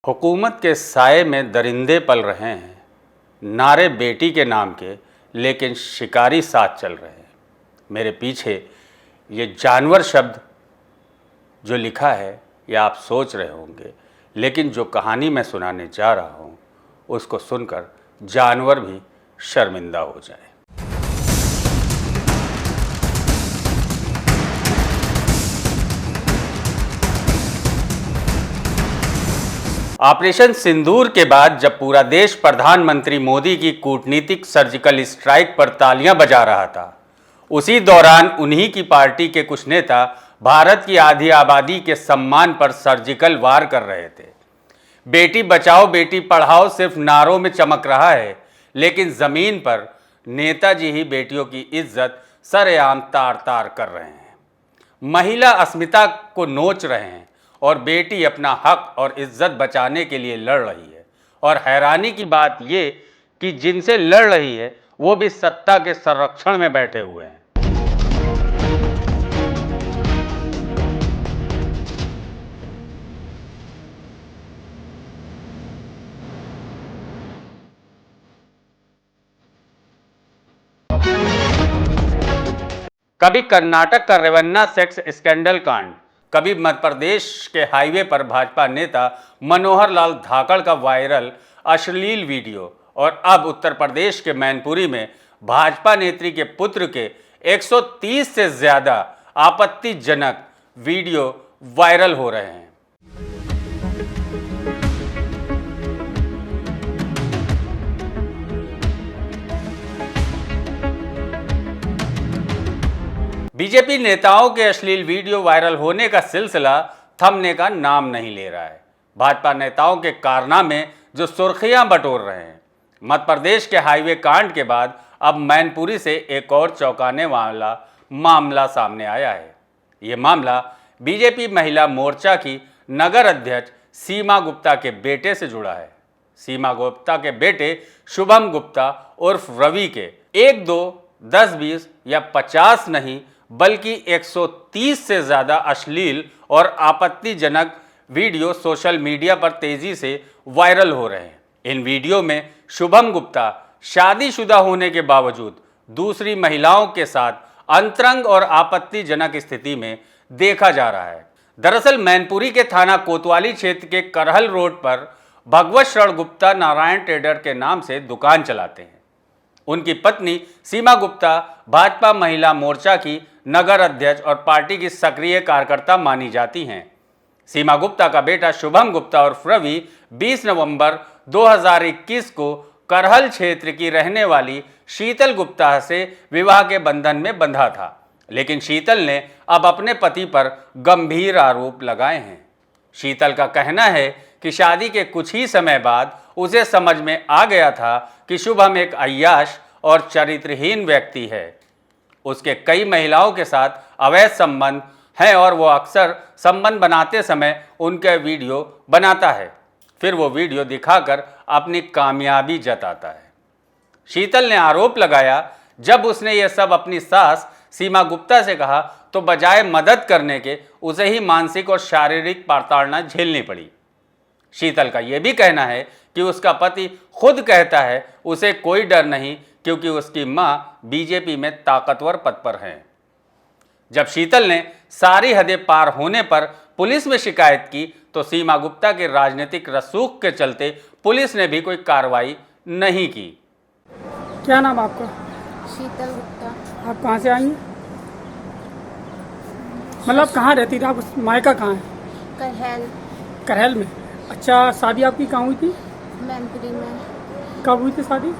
हुकूमत के साए में दरिंदे पल रहे हैं, नारे बेटी के नाम के, लेकिन शिकारी साथ चल रहे हैं। मेरे पीछे ये जानवर शब्द जो लिखा है ये आप सोच रहे होंगे, लेकिन जो कहानी मैं सुनाने जा रहा हूँ उसको सुनकर जानवर भी शर्मिंदा हो जाए। ऑपरेशन सिंदूर के बाद जब पूरा देश प्रधानमंत्री मोदी की कूटनीतिक सर्जिकल स्ट्राइक पर तालियां बजा रहा था, उसी दौरान उन्हीं की पार्टी के कुछ नेता भारत की आधी आबादी के सम्मान पर सर्जिकल वार कर रहे थे। बेटी बचाओ बेटी पढ़ाओ सिर्फ नारों में चमक रहा है, लेकिन जमीन पर नेताजी ही बेटियों की इज्जत सरेआम तार तार कर रहे हैं। महिला अस्मिता को नोच रहे हैं और बेटी अपना हक और इज्जत बचाने के लिए लड़ रही है। और हैरानी की बात ये कि जिनसे लड़ रही है वो भी सत्ता के संरक्षण में बैठे हुए हैं। कभी कर्नाटक का रेवन्ना सेक्स स्कैंडल कांड, कभी मध्य प्रदेश के हाईवे पर भाजपा नेता मनोहर लाल धाकड़ का वायरल अश्लील वीडियो, और अब उत्तर प्रदेश के मैनपुरी में भाजपा नेत्री के पुत्र के 130 से ज्यादा आपत्तिजनक वीडियो वायरल हो रहे हैं। बीजेपी नेताओं के अश्लील वीडियो वायरल होने का सिलसिला थमने का नाम नहीं ले रहा है। भाजपा नेताओं के कारनामे जो सुर्खियां बटोर रहे हैं। मध्य प्रदेश के हाईवे कांड के बाद अब मैनपुरी से एक और चौंकाने वाला मामला सामने आया है। ये मामला बीजेपी महिला मोर्चा की नगर अध्यक्ष सीमा गुप्ता के बेटे से जुड़ा है। सीमा गुप्ता के बेटे शुभम गुप्ता उर्फ रवि के 1, 2, 10, 20 या 50 नहीं बल्कि 130 से ज़्यादा अश्लील और आपत्तिजनक वीडियो सोशल मीडिया पर तेज़ी से वायरल हो रहे हैं। इन वीडियो में शुभम गुप्ता शादीशुदा होने के बावजूद दूसरी महिलाओं के साथ अंतरंग और आपत्तिजनक स्थिति में देखा जा रहा है। दरअसल मैनपुरी के थाना कोतवाली क्षेत्र के करहल रोड पर भगवत शरण गुप्ता नारायण ट्रेडर के नाम से दुकान चलाते हैं। उनकी पत्नी सीमा गुप्ता भाजपा महिला मोर्चा की नगर अध्यक्ष और पार्टी की सक्रिय कार्यकर्ता मानी जाती हैं। सीमा गुप्ता का बेटा शुभम गुप्ता और रवि 20 नवंबर 2021 को करहल क्षेत्र की रहने वाली शीतल गुप्ता से विवाह के बंधन में बंधा था, लेकिन शीतल ने अब अपने पति पर गंभीर आरोप लगाए हैं। शीतल का कहना है कि शादी के कुछ ही समय बाद उसे समझ में आ गया था कि शुभम एक अय्याश और चरित्रहीन व्यक्ति है। उसके कई महिलाओं के साथ अवैध संबंध हैं और वो अक्सर संबंध बनाते समय उनके वीडियो बनाता है, फिर वो वीडियो दिखाकर अपनी कामयाबी जताता है। शीतल ने आरोप लगाया, जब उसने ये सब अपनी सास सीमा गुप्ता से कहा तो बजाय मदद करने के उसे ही मानसिक और शारीरिक प्रताड़ना झेलनी पड़ी। शीतल का यह भी कहना है कि उसका पति खुद कहता है उसे कोई डर नहीं, क्योंकि उसकी मां बीजेपी में ताकतवर पद पर हैं। जब शीतल ने सारी हदें पार होने पर पुलिस में शिकायत की तो सीमा गुप्ता के राजनीतिक रसूख के चलते पुलिस ने भी कोई कार्रवाई नहीं की। क्या नाम आपका? शीतल गुप्ता। आप कहाँ से आई हैं? मतलब कहाँ रहती थी आप? मायका कहाँ है? करहल। करहल में। अच्छा, शादी आपकी कहाँ हुई थी? मैनपुरी में। कब हुई थी शादी?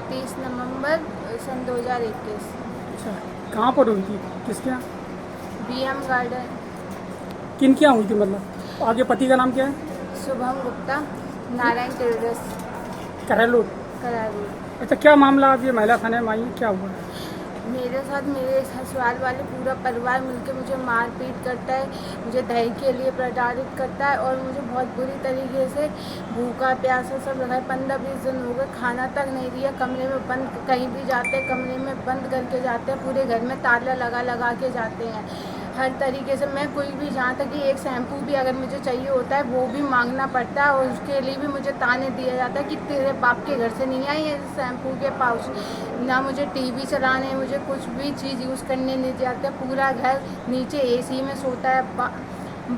30 नवंबर सन 2021। अच्छा, कहाँ पर हुई थी? किसके यहाँ? BM garden. किन के यहाँ हुई थी? मतलब आगे पति का नाम क्या है? Shubham Gupta, Narayan traders, Karhal road. Karhal road. अच्छा, क्या मामला? आप ये महिला थाने में आई हैं, क्या हुआ? मेरे साथ मेरे ससुराल वाले पूरा परिवार मिलकर मुझे मारपीट करता है, मुझे दहेज के लिए प्रताड़ित करता है और मुझे बहुत बुरी तरीके से भूखा प्यासा सब लगा है। 15-20 दिन हो गए, खाना तक नहीं दिया। कमरे में बंद, कहीं भी जाते हैं कमरे में बंद करके जाते हैं, पूरे घर में ताला लगा लगा के जाते हैं। हर तरीके से मैं कोई भी, जहाँ तक कि एक शैम्पू भी अगर मुझे चाहिए होता है वो भी मांगना पड़ता है, और उसके लिए भी मुझे ताने दिया जाता है कि तेरे बाप के घर से नहीं आई है शैम्पू के पाउच। ना मुझे टीवी चलाने, मुझे कुछ भी चीज़ यूज़ करने नहीं जाते। पूरा घर नीचे एसी में सोता है,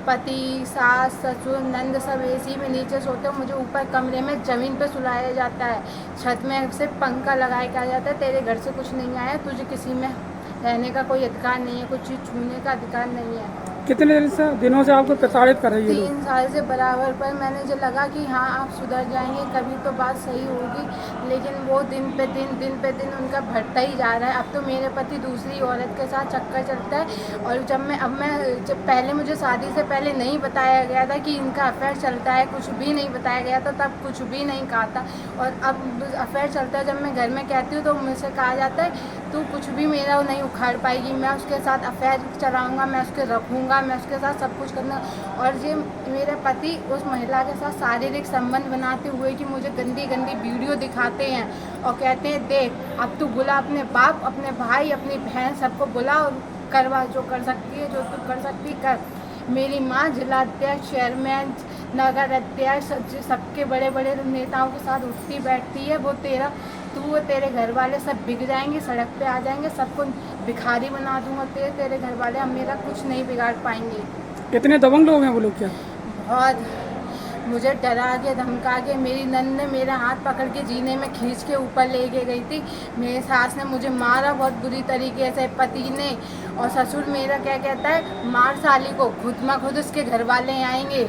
पति, सास, ससुर, नंद सब एसी में नीचे सोते हैं, मुझे ऊपर कमरे में ज़मीन पे सुलाया जाता है। छत में सिर्फ पंखा लगाया कहा जाता है तेरे घर से कुछ नहीं आया, तुझे किसी में रहने का कोई अधिकार नहीं है, कुछ चीज़ छूने का अधिकार नहीं है। कितने दिनों से आपको प्रताड़ित कर रही है? 3 साल से बराबर। पर मैंने जो लगा कि हाँ आप सुधर जाएंगे, कभी तो बात सही होगी, लेकिन वो दिन पे दिन उनका बढ़ता ही जा रहा है। अब तो मेरे पति दूसरी औरत के साथ चक्कर चलता है, और जब पहले मुझे शादी से पहले नहीं बताया गया था कि इनका अफेयर चलता है, कुछ भी नहीं बताया गया था, तब कुछ भी नहीं कहा था। और अब अफेयर चलता है, जब मैं घर में कहती हूँ तो मुझसे कहा जाता है तू कुछ भी मेरा नहीं उखाड़ पाएगी, मैं उसके साथ अफेयर चलाऊँगा, मैं उसके रखूँगा, मैं उसके साथ सब कुछ करना। और ये मेरे पति उस महिला के साथ शारीरिक संबंध बनाते हुए कि मुझे गंदी गंदी वीडियो दिखाते हैं और कहते हैं देख अब तू बुला अपने बाप, अपने भाई, अपनी बहन, सबको बुला और करवा, जो कर सकती है, जो तू कर सकती कर। मेरी माँ जिला अध्यक्ष, चेयरमैन, नगर अध्यक्ष, सबके बड़े बड़े नेताओं के साथ उठती बैठती है। वो तेरे घर वाले सब बिक जाएंगे, सड़क पे आ जाएंगे, सबको भिखारी बना दूंगा, तेरे घर वाले, हम मेरा कुछ नहीं बिगाड़ पाएंगे। कितने दबंग लोग हैं वो लोग? क्या बहुत मुझे डरा के धमका के, मेरी नंद ने मेरा हाथ पकड़ के जीने में खींच के ऊपर लेके गई थी। मेरे सास ने मुझे मारा बहुत बुरी तरीके से, पति ने, और ससुर मेरा क्या कहता है मार साली को, खुद उसके घर वाले आएंगे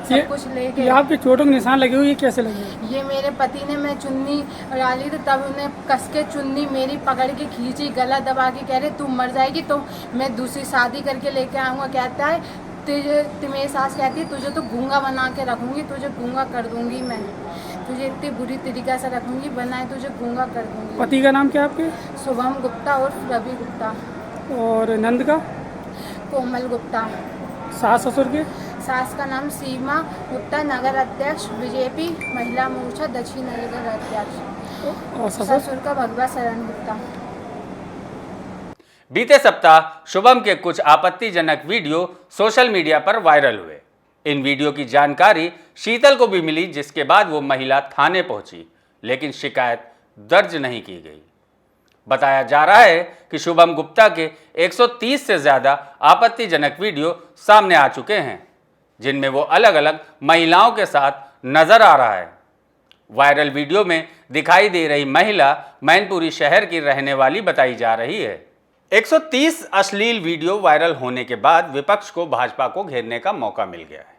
सब कुछ लेके। ये आपके चोटों के निशान लगे हुए, ये कैसे लगे? ये मेरे पति ने, मैं चुन्नी डाली तो तब उन्हें कस के चुन्नी मेरी पकड़ के खींची, गला दबा के कह रहे तू मर जाएगी तो मैं दूसरी शादी करके लेके आऊँगा। कहता है मेरी सास कहती है तुझे तो गूंगा बना के रखूँगी, तुझे गूंगा कर दूँगी, मैं तुझे इतनी बुरी तरीक़ा से रखूँगी, बनाए तुझे गूंगा कर दूँगी। पति का नाम क्या आपके? शुभम गुप्ता और रवि गुप्ता। और नंद का? कोमल गुप्ता। सास ससुर के? सास का नाम सीमा गुप्ता, नगर अध्यक्ष बीजेपी महिला मोर्चा दक्षिण नगर अध्यक्ष। और ससुर का भगवा शरण गुप्ता। बीते सप्ताह शुभम के कुछ आपत्तिजनक वीडियो सोशल मीडिया पर वायरल हुए। इन वीडियो की जानकारी शीतल को भी मिली, जिसके बाद वो महिला थाने पहुंची, लेकिन शिकायत दर्ज नहीं की गई। बताया जा रहा है कि शुभम गुप्ता के 130 से ज़्यादा आपत्तिजनक वीडियो सामने आ चुके हैं, जिनमें वो अलग अलग महिलाओं के साथ नजर आ रहा है। वायरल वीडियो में दिखाई दे रही महिला मैनपुरी शहर की रहने वाली बताई जा रही है। 130 अश्लील वीडियो वायरल होने के बाद विपक्ष को भाजपा को घेरने का मौका मिल गया है।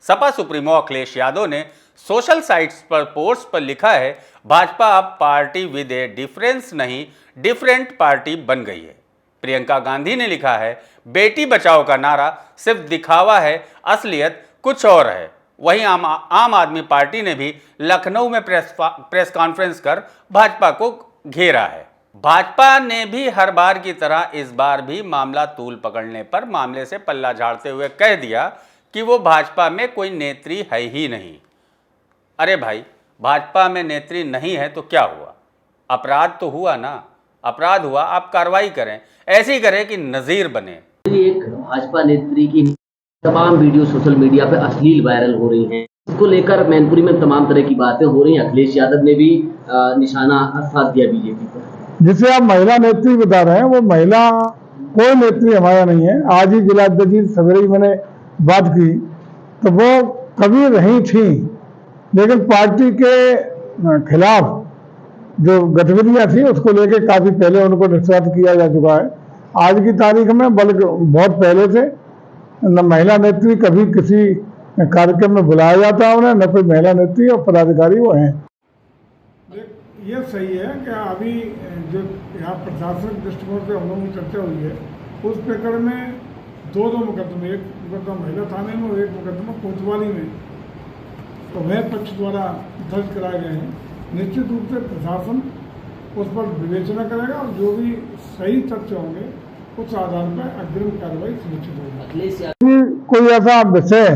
सपा सुप्रीमो अखिलेश यादव ने सोशल साइट्स पर पोस्ट पर लिखा है, भाजपा अब पार्टी विद ए डिफरेंस नहीं, डिफरेंट पार्टी बन गई है। प्रियंका गांधी ने लिखा है, बेटी बचाओ का नारा सिर्फ दिखावा है, असलियत कुछ और है। वहीं आम आदमी पार्टी ने भी लखनऊ में प्रेस कॉन्फ्रेंस कर भाजपा को घेरा है। भाजपा ने भी हर बार की तरह इस बार भी मामला तूल पकड़ने पर मामले से पल्ला झाड़ते हुए कह दिया कि वो भाजपा में कोई नेत्री है ही नहीं। अरे भाई, भाजपा में नेत्री नहीं है तो क्या हुआ? अपराध तो हुआ ना, अपराध हुआ, आप कार्रवाई करें, ऐसी करें कि नज़ीर बने। एक भाजपा नेत्री की तमाम वीडियो सोशल मीडिया पे अश्लील वायरल हो रही हैं। इसको लेकर मैनपुरी में तमाम तरह की बातें हो रही हैं। अखिलेश यादव ने भी निशाना साध दिया बीजेपी पर। जिसे आप महिला नेत्री बता रहे हैं, वो महिला कोई नेत्री हमारा नहीं है। आज ही जिला अध्यक्ष सवेरे ही मैंने बात की तो वो कभी रही थी, लेकिन पार्टी के खिलाफ जो गतिविधियां थी उसको लेकर काफी पहले उनको निष्कासित किया जा चुका है। आज की तारीख में बल्कि बहुत पहले से न महिला नेत्री कभी किसी कार्यक्रम में बुलाया जाता है उन्हें, न कोई महिला नेत्री और पदाधिकारी वो हैं। ये सही है कि अभी जो यहाँ प्रशासनिक दृष्टिकोण से हम लोगों की चर्चा हुई है, उस प्रकरण में दो मुकदमे, एक मुकदमा महिला थाने में और एक मुकदमा कोतवाली में तो वह पक्ष द्वारा दर्ज कराए गए हैं। निश्चित रूप से प्रशासन उस पर विवेचना करेगा और जो भी सही तथ्य होंगे उस आधार पर अग्रिम कार्रवाई सुनिश्चित होगी। कोई ऐसा विषय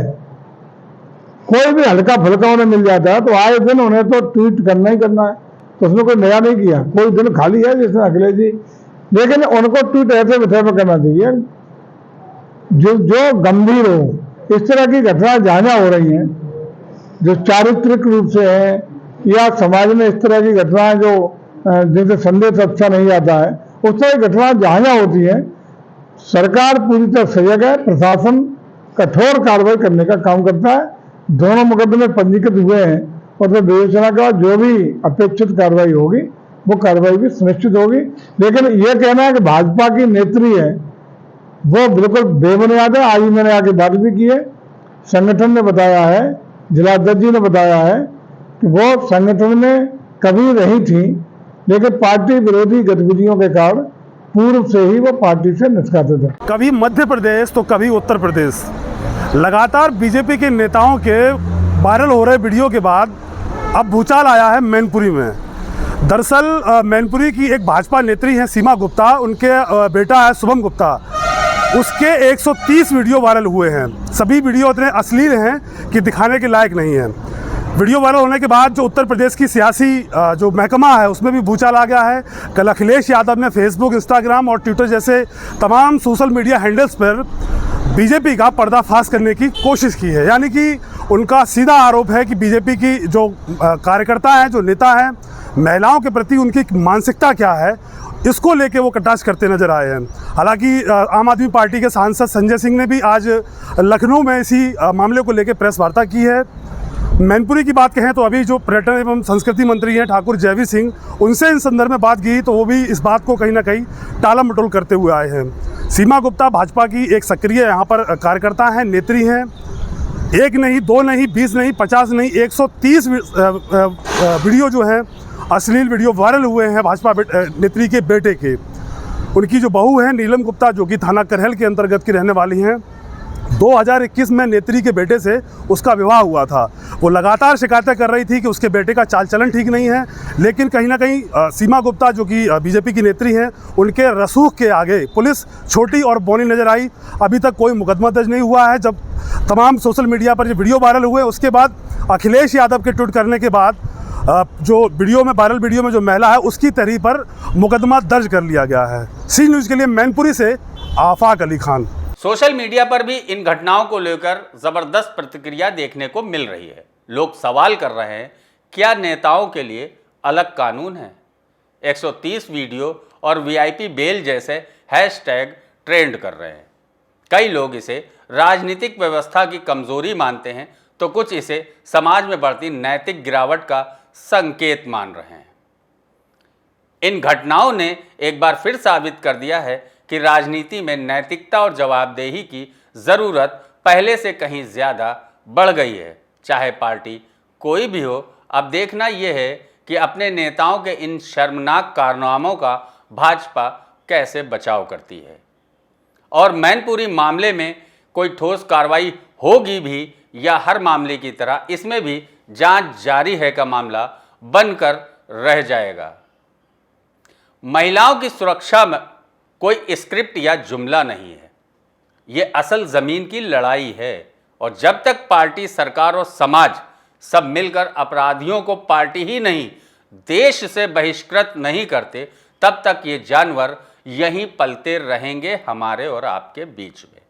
कोई भी हल्का फुल्का उन्हें मिल जाता है तो आए दिन उन्हें तो ट्वीट करना ही करना है, तो उसमें कोई नया नहीं किया। कोई दिन खाली है जिसमें अखिलेश जी, लेकिन उनको ट्वीट ऐसे विषय पर करना चाहिए जो गंभीर हो। इस तरह की घटना जहाँ जहाँ हो रही हैं, जो चारित्रिक रूप से है या समाज में इस तरह की घटनाएं जो जिनसे संदेश अच्छा नहीं आता है, उस तरह की घटना जहाँ जहाँ होती है, सरकार पूरी तरह सजग है, प्रशासन कठोर कार्रवाई करने का काम करता है। दोनों मुकदमे पंजीकृत हुए हैं और तो विवेचना के बाद जो भी अपेक्षित कार्रवाई होगी वो कार्रवाई भी सुनिश्चित होगी। लेकिन ये कहना है कि भाजपा की नेत्री है, वो बिल्कुल बेबुनियाद है। आज मैंने आके बात भी की है, संगठन ने बताया है, जिलाध्यक्ष जी ने बताया है कि वो संगठन में कभी रही थी, लेकिन पार्टी विरोधी गतिविधियों के कारण पूर्व से ही वो पार्टी से निष्कासित है। कभी मध्य प्रदेश तो कभी उत्तर प्रदेश, लगातार बीजेपी के नेताओं के वायरल हो रहे वीडियो के बाद अब भूचाल आया है मैनपुरी में। दरअसल मैनपुरी की एक भाजपा नेत्री हैं सीमा गुप्ता, उनके बेटा है शुभम गुप्ता, उसके 130 वीडियो वायरल हुए हैं। सभी वीडियो इतने अश्लील हैं कि दिखाने के लायक नहीं हैं। वीडियो वायरल होने के बाद जो उत्तर प्रदेश की सियासी जो महकमा है उसमें भी भूचाल आ गया है। कल अखिलेश यादव ने फेसबुक, इंस्टाग्राम और ट्विटर जैसे तमाम सोशल मीडिया हैंडल्स पर बीजेपी का पर्दाफाश करने की कोशिश की है। यानी कि उनका सीधा आरोप है कि बीजेपी की जो कार्यकर्ता हैं, जो नेता हैं, महिलाओं के प्रति उनकी मानसिकता क्या है, इसको लेके वो कटाक्ष करते नजर आए हैं। हालांकि आम आदमी पार्टी के सांसद संजय सिंह ने भी आज लखनऊ में इसी मामले को लेकर प्रेस वार्ता की है। मैनपुरी की बात कहें तो अभी जो पर्यटन एवं संस्कृति मंत्री हैं ठाकुर जयवीर सिंह, उनसे इन संदर्भ में बात की तो वो भी इस बात को कहीं ना कहीं टाला मटोल करते हुए आए हैं। सीमा गुप्ता भाजपा की एक सक्रिय यहाँ पर कार्यकर्ता हैं, नेत्री हैं। एक नहीं, दो नहीं, 20 नहीं, 50 नहीं, 130 वीडियो जो हैं अश्लील वीडियो वायरल हुए हैं भाजपा नेत्री के बेटे के। उनकी जो बहू है नीलम गुप्ता, जो कि थाना करहल के अंतर्गत की रहने वाली हैं, 2021 में नेत्री के बेटे से उसका विवाह हुआ था। वो लगातार शिकायतें कर रही थी कि उसके बेटे का चाल चलन ठीक नहीं है, लेकिन कहीं ना कहीं सीमा गुप्ता जो कि बीजेपी की नेत्री हैं, उनके रसूख के आगे पुलिस छोटी और बौनी नजर आई। अभी तक कोई मुकदमा दर्ज नहीं हुआ है। जब तमाम सोशल मीडिया पर जो वीडियो वायरल हुए उसके बाद अखिलेश यादव के ट्वीट करने के बाद जो वीडियो में वायरल वीडियो में जो महिला है उसकी तहरीर पर मुकदमा दर्ज कर लिया गया है। सी न्यूज़ के लिए मैनपुरी से आफाक अली खान। सोशल मीडिया पर भी इन घटनाओं को लेकर जबरदस्त प्रतिक्रिया देखने को मिल रही है। लोग सवाल कर रहे हैं, क्या नेताओं के लिए अलग कानून है? 130 वीडियो और वीआईपी बेल जैसे हैशटैग ट्रेंड कर रहे हैं। कई लोग इसे राजनीतिक व्यवस्था की कमजोरी मानते हैं, तो कुछ इसे समाज में बढ़ती नैतिक गिरावट का संकेत मान रहे हैं। इन घटनाओं ने एक बार फिर साबित कर दिया है कि राजनीति में नैतिकता और जवाबदेही की ज़रूरत पहले से कहीं ज़्यादा बढ़ गई है। चाहे पार्टी कोई भी हो, अब देखना यह है कि अपने नेताओं के इन शर्मनाक कारनामों का भाजपा कैसे बचाव करती है। और मैनपुरी मामले में कोई ठोस कार्रवाई होगी भी या हर मामले की तरह इसमें भी जांच जारी है का मामला बनकर रह जाएगा। महिलाओं की सुरक्षा में कोई स्क्रिप्ट या जुमला नहीं है, ये असल ज़मीन की लड़ाई है। और जब तक पार्टी, सरकार और समाज सब मिलकर अपराधियों को पार्टी ही नहीं देश से बहिष्कृत नहीं करते, तब तक ये जानवर यहीं पलते रहेंगे हमारे और आपके बीच में।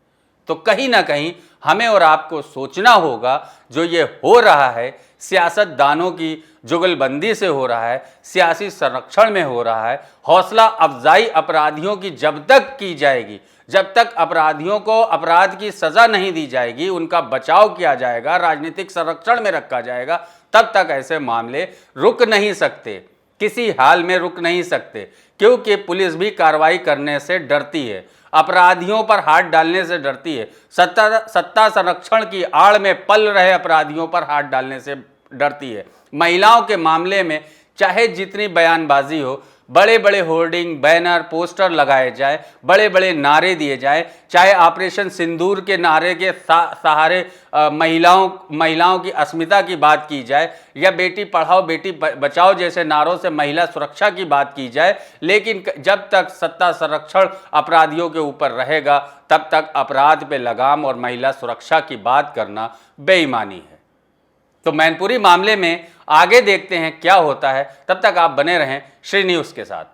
तो कहीं ना कहीं हमें और आपको सोचना होगा, जो ये हो रहा है सियासतदानों की जुगलबंदी से हो रहा है, सियासी संरक्षण में हो रहा है, हौसला अफजाई अपराधियों की जब तक की जाएगी, जब तक अपराधियों को अपराध की सज़ा नहीं दी जाएगी, उनका बचाव किया जाएगा, राजनीतिक संरक्षण में रखा जाएगा, तब तक ऐसे मामले रुक नहीं सकते, किसी हाल में रुक नहीं सकते। क्योंकि पुलिस भी कार्रवाई करने से डरती है, अपराधियों पर हाथ डालने से डरती है, सत्ता संरक्षण की आड़ में पल रहे अपराधियों पर हाथ डालने से डरती है। महिलाओं के मामले में चाहे जितनी बयानबाजी हो, बड़े बड़े होर्डिंग, बैनर, पोस्टर लगाए जाए, बड़े बड़े नारे दिए जाए, चाहे ऑपरेशन सिंदूर के नारे के सहारे महिलाओं की अस्मिता की बात की जाए, या बेटी पढ़ाओ बेटी बचाओ जैसे नारों से महिला सुरक्षा की बात की जाए, लेकिन जब तक सत्ता संरक्षण अपराधियों के ऊपर रहेगा, तब तक अपराध पे लगाम और महिला सुरक्षा की बात करना बेईमानी है। तो मैनपुरी मामले में आगे देखते हैं क्या होता है। तब तक आप बने रहें श्री न्यूज़ के साथ।